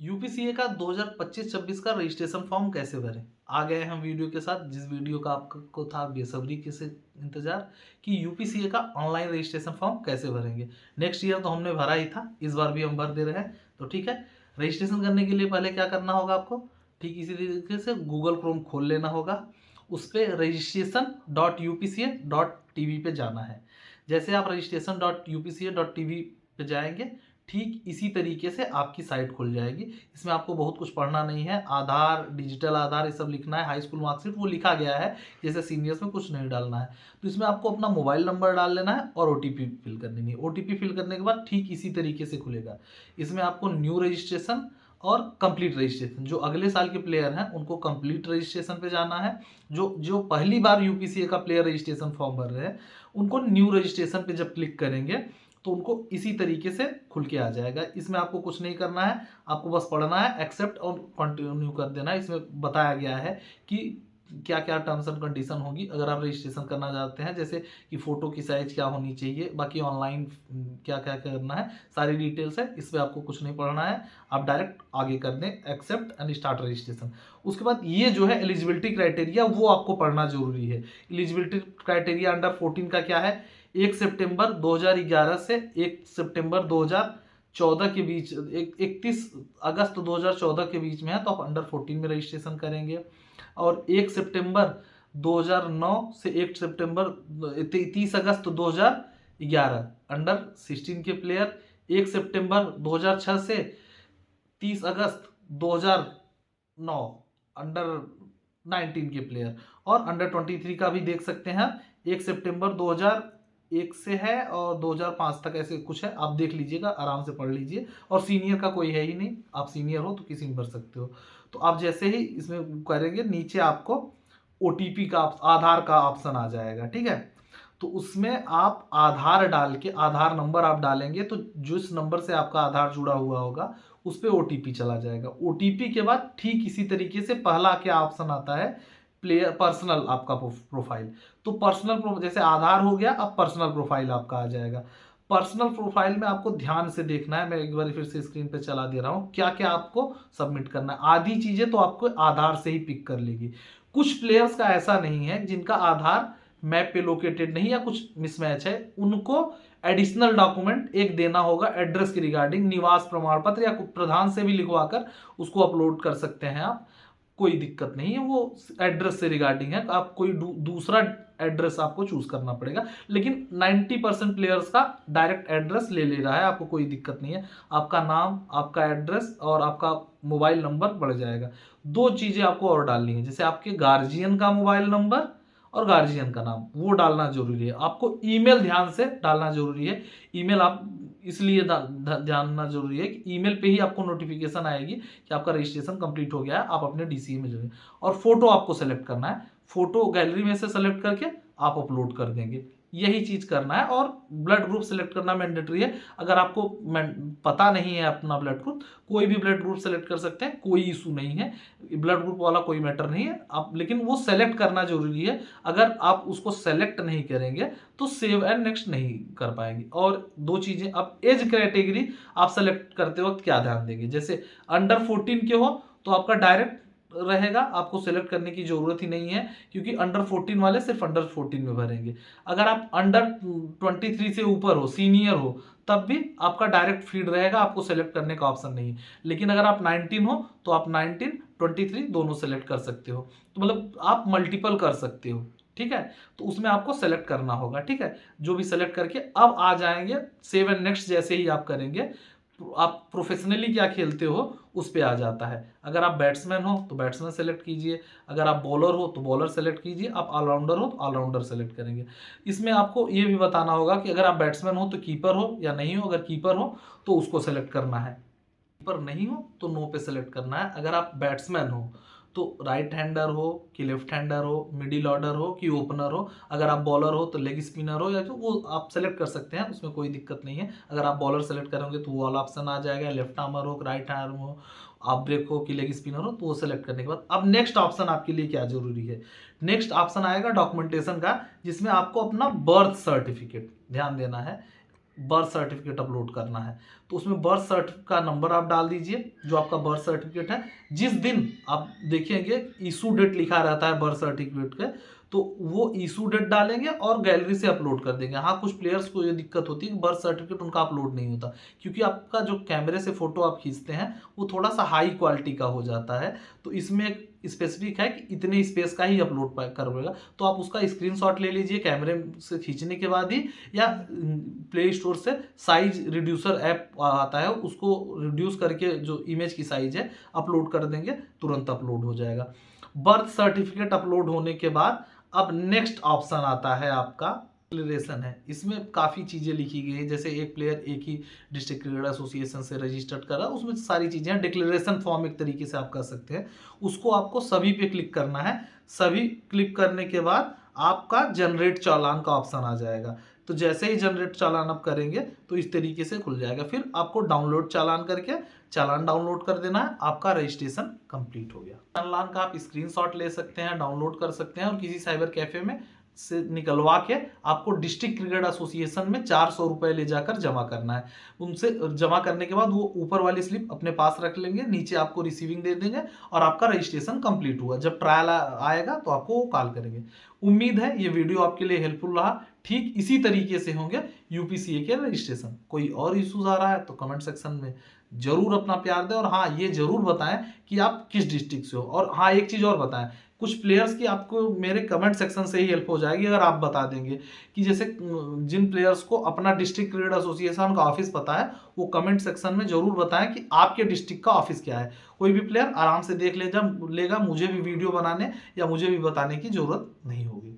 UPCA का 2025-26 का registration form कैसे भरें? आ गए हम वीडियो के साथ, जिस वीडियो का आपको था बेसब्री के से इंतजार कि यूपीसीए का ऑनलाइन रजिस्ट्रेशन फॉर्म कैसे भरेंगे। नेक्स्ट ईयर तो हमने भरा ही था, इस बार भी हम भर दे रहे हैं। तो ठीक है, रजिस्ट्रेशन करने के लिए पहले क्या करना होगा आपको, ठीक इसी तरीके से गूगल क्रोम खोल लेना होगा। उस पर registration.upca.tv पे जाना है। जैसे आप registration.upca.tv पे जाएंगे, ठीक इसी तरीके से आपकी साइट खुल जाएगी। इसमें आपको बहुत कुछ पढ़ना नहीं है, आधार, डिजिटल आधार ये सब लिखना है, हाई स्कूल मार्कशीट वो लिखा गया है, जैसे सीनियर्स में कुछ नहीं डालना है। तो इसमें आपको अपना मोबाइल नंबर डाल लेना है और ओटीपी फिल कर देनी है। ओटीपी फिल करने के बाद ठीक इसी तरीके से खुलेगा। इसमें आपको न्यू रजिस्ट्रेशन और कंप्लीट रजिस्ट्रेशन, जो अगले साल के प्लेयर हैं उनको कंप्लीट रजिस्ट्रेशन पे जाना है। जो जो पहली बार यूपीसीए का प्लेयर रजिस्ट्रेशन फॉर्म भर रहे हैं उनको न्यू रजिस्ट्रेशन पे जब क्लिक करेंगे तो उनको इसी तरीके से खुल के आ जाएगा। इसमें आपको कुछ नहीं करना है, आपको बस पढ़ना है, एक्सेप्ट और कंटिन्यू कर देना है। इसमें बताया गया है कि क्या क्या टर्म्स एंड कंडीशन होगी अगर आप रजिस्ट्रेशन करना चाहते हैं, जैसे कि फ़ोटो की साइज क्या होनी चाहिए, बाकी ऑनलाइन क्या क्या करना है, सारी डिटेल्स है। इस पर आपको कुछ नहीं पढ़ना है, आप डायरेक्ट आगे कर दें, एक्सेप्ट एंड स्टार्ट रजिस्ट्रेशन। उसके बाद ये जो है एलिजिबिलिटी क्राइटेरिया वो आपको पढ़ना जरूरी है। एलिजिबिलिटी क्राइटेरिया अंडर 14 का क्या है, 1 सितंबर 2011 से 1 सितंबर 2014 के बीच, 31 अगस्त 2014 के बीच में है तो आप अंडर 14 में रजिस्ट्रेशन करेंगे। और 1 सितंबर 2009 से 1 सितंबर 30 अगस्त 2011 अंडर 16 के प्लेयर, 1 सितंबर 2006 से 30 अगस्त 2009 अंडर 19 के प्लेयर। और अंडर 23 का भी देख सकते हैं, 1 सितंबर 2001 से है और 2005 तक ऐसे कुछ है, आप देख लीजिएगा, आराम से पढ़ लीजिए। और सीनियर का कोई है ही नहीं, आप सीनियर हो तो किसी में भर सकते हो। तो आप जैसे ही इसमें करेंगे नीचे आपको ओटीपी का, आधार का ऑप्शन आ जाएगा, ठीक है। तो उसमें आप आधार डाल के, आधार नंबर आप डालेंगे तो जिस नंबर से आपका आधार जुड़ा हुआ होगा उस पर ओटीपी चला जाएगा। ओटीपी के बाद ठीक इसी तरीके से पहला क्या ऑप्शन आता है, प्लेयर पर्सनल आपका प्रोफाइल। तो पर्सनल जैसे आधार हो गया, अब पर्सनल प्रोफाइल आपका आ जाएगा। पर्सनल प्रोफाइल में आपको ध्यान से देखना है, मैं एक बार फिर से स्क्रीन पे चला दे रहा हूँ, क्या क्या आपको सबमिट करना है। आधी चीजें तो आपको आधार से ही पिक कर लेगी। कुछ प्लेयर्स का ऐसा नहीं है जिनका आधार मैप पे लोकेटेड नहीं या कुछ मिसमैच है, उनको एडिशनल डॉक्यूमेंट एक देना होगा एड्रेस के रिगार्डिंग, निवास प्रमाण पत्र या प्रधान से भी लिखवाकर उसको अपलोड कर सकते हैं आप, कोई दिक्कत नहीं है। वो एड्रेस से रिगार्डिंग है, आप कोई दूसरा एड्रेस आपको चूज करना पड़ेगा। लेकिन 90% प्लेयर्स का डायरेक्ट एड्रेस ले रहा है, आपको कोई दिक्कत नहीं है। आपका नाम, आपका एड्रेस और आपका मोबाइल नंबर बढ़ जाएगा। दो चीजें आपको और डालनी है, जैसे आपके गार्जियन का मोबाइल नंबर और गार्जियन का नाम, वो डालना जरूरी है। आपको ईमेल ध्यान से डालना जरूरी है। ईमेल आप इसलिए जानना जरूरी है कि ईमेल पे ही आपको नोटिफिकेशन आएगी कि आपका रजिस्ट्रेशन कंप्लीट हो गया है, आप अपने डीसीए में जुड़े। और फोटो आपको सेलेक्ट करना है, फोटो गैलरी में से सेलेक्ट करके आप अपलोड कर देंगे, यही चीज करना है। और ब्लड ग्रुप सेलेक्ट करना मैंडेटरी है। अगर आपको पता नहीं है अपना ब्लड ग्रुप, कोई भी ब्लड ग्रुप सेलेक्ट कर सकते हैं, कोई इशू नहीं है, ब्लड ग्रुप वाला कोई मैटर नहीं है आप, लेकिन वो सेलेक्ट करना जरूरी है। अगर आप उसको सेलेक्ट नहीं करेंगे तो सेव एंड नेक्स्ट नहीं कर पाएंगे। और दो चीजें, अब एज कैटेगरी आप सेलेक्ट करते वक्त क्या ध्यान देंगे, जैसे अंडर 14 के हो तो आपका डायरेक्ट रहेगा, आपको सेलेक्ट करने की जरूरत ही नहीं है, क्योंकि अंडर 14 वाले सिर्फ अंडर 14 में भरेंगे। अगर आप अंडर 23 से ऊपर हो, सीनियर हो, तब भी आपका डायरेक्ट फीड रहेगा, आपको सेलेक्ट करने का ऑप्शन नहीं है। लेकिन अगर आप 19 हो तो आप 19, 23 दोनों सेलेक्ट कर सकते हो, तो मतलब आप मल्टीपल कर सकते हो, ठीक है। तो उसमें आपको सेलेक्ट करना होगा, ठीक है। जो भी सेलेक्ट करके अब आ जाएंगे सेव एंड नेक्स्ट, जैसे ही आप करेंगे आप प्रोफेशनली क्या खेलते हो उस पे आ जाता है। अगर आप बैट्समैन हो तो बैट्समैन सेलेक्ट कीजिए, अगर आप बॉलर हो तो बॉलर सेलेक्ट कीजिए, आप ऑलराउंडर हो तो ऑलराउंडर सेलेक्ट करेंगे। इसमें आपको ये भी बताना होगा कि अगर आप बैट्समैन हो तो कीपर हो या नहीं हो, अगर कीपर हो तो उसको सेलेक्ट करना है, कीपर नहीं हो तो नो पे सेलेक्ट करना है। अगर आप बैट्समैन हो तो राइट हैंडर हो कि लेफ्ट हैंडर हो, मिडिल ऑर्डर हो कि ओपनर हो, अगर आप बॉलर हो तो लेग स्पिनर हो, या तो वो आप सेलेक्ट कर सकते हैं, उसमें कोई दिक्कत नहीं है। अगर आप बॉलर सेलेक्ट करेंगे तो वो वाला ऑप्शन आ जाएगा, लेफ्ट आर्मर हो, राइट आर्म हो, आप ब्रेक हो कि लेग स्पिनर हो, तो वो सेलेक्ट करने के बाद अब नेक्स्ट ऑप्शन आपके लिए क्या जरूरी है, नेक्स्ट ऑप्शन आएगा डॉक्यूमेंटेशन का, जिसमें आपको अपना बर्थ सर्टिफिकेट ध्यान देना है। बर्थ सर्टिफिकेट अपलोड करना है। तो उसमें बर्थ सर्टिफिकेट का नंबर आप डाल दीजिए, जो आपका बर्थ सर्टिफिकेट है। जिस दिन आप देखेंगे इशू डेट लिखा रहता है बर्थ सर्टिफिकेट के, तो वो इशू डेट डालेंगे और गैलरी से अपलोड कर देंगे। हाँ, कुछ प्लेयर्स को ये दिक्कत होती है कि बर्थ सर्टिफिकेट उनका अपलोड नहीं होता, क्योंकि आपका जो कैमरे से फोटो आप खींचते हैं वो थोड़ा सा हाई क्वालिटी का हो जाता है। तो इसमें एक स्पेसिफिक है कि इतने स्पेस का ही अपलोड करवाएगा। तो आप उसका स्क्रीनशॉट ले लीजिए कैमरे से खींचने के बाद ही, या प्ले स्टोर से साइज रिड्यूसर ऐप आता है, उसको रिड्यूस करके जो इमेज की साइज है अपलोड कर देंगे, तुरंत अपलोड हो जाएगा। बर्थ सर्टिफिकेट अपलोड होने के बाद अब नेक्स्ट ऑप्शन आता है आपका डिक्लेरेशन है। इसमें काफ़ी चीज़ें लिखी गई हैं, जैसे एक प्लेयर एक ही डिस्ट्रिक्ट क्रिकेट एसोसिएशन से रजिस्टर्ड कर रहा है, उसमें सारी चीज़ें हैं। डिक्लेरेशन फॉर्म एक तरीके से आप कर सकते हैं, उसको आपको सभी पे क्लिक करना है। सभी क्लिक करने के बाद आपका जनरेट चालान का ऑप्शन आ जाएगा। तो जैसे ही जनरेट चालान आप करेंगे तो इस तरीके से खुल जाएगा। फिर आपको डाउनलोड चालान करके चालान डाउनलोड कर देना है, आपका रजिस्ट्रेशन कंप्लीट हो गया। चालान का आप स्क्रीनशॉट ले सकते हैं, डाउनलोड कर सकते हैं और किसी साइबर कैफे में से निकलवा के आपको डिस्ट्रिक्ट क्रिकेट एसोसिएशन में 400 रुपये ले जाकर जमा करना है। उनसे जमा करने के बाद वो ऊपर वाली स्लिप अपने पास रख लेंगे, नीचे आपको रिसीविंग दे देंगे और आपका रजिस्ट्रेशन कंप्लीट हुआ। जब ट्रायल आएगा तो आपको वो कॉल करेंगे। उम्मीद है ये वीडियो आपके लिए हेल्पफुल रहा। ठीक इसी तरीके से होंगे यूपीसीए के रजिस्ट्रेशन। कोई और इश्यूज आ रहा है तो कमेंट सेक्शन में जरूर अपना प्यार दें, और हाँ ये जरूर बताएं कि आप किस डिस्ट्रिक्ट से हो। और हाँ एक चीज़ और बताएं, कुछ प्लेयर्स की आपको मेरे कमेंट सेक्शन से ही हेल्प हो जाएगी अगर आप बता देंगे कि जैसे जिन प्लेयर्स को अपना डिस्ट्रिक्ट क्रिकेट एसोसिएशन का ऑफिस पता है वो कमेंट सेक्शन में जरूर बताएं कि आपके डिस्ट्रिक्ट का ऑफिस क्या है। कोई भी प्लेयर आराम से देख लेगा, मुझे भी वीडियो बनाने या मुझे भी बताने की जरूरत नहीं होगी।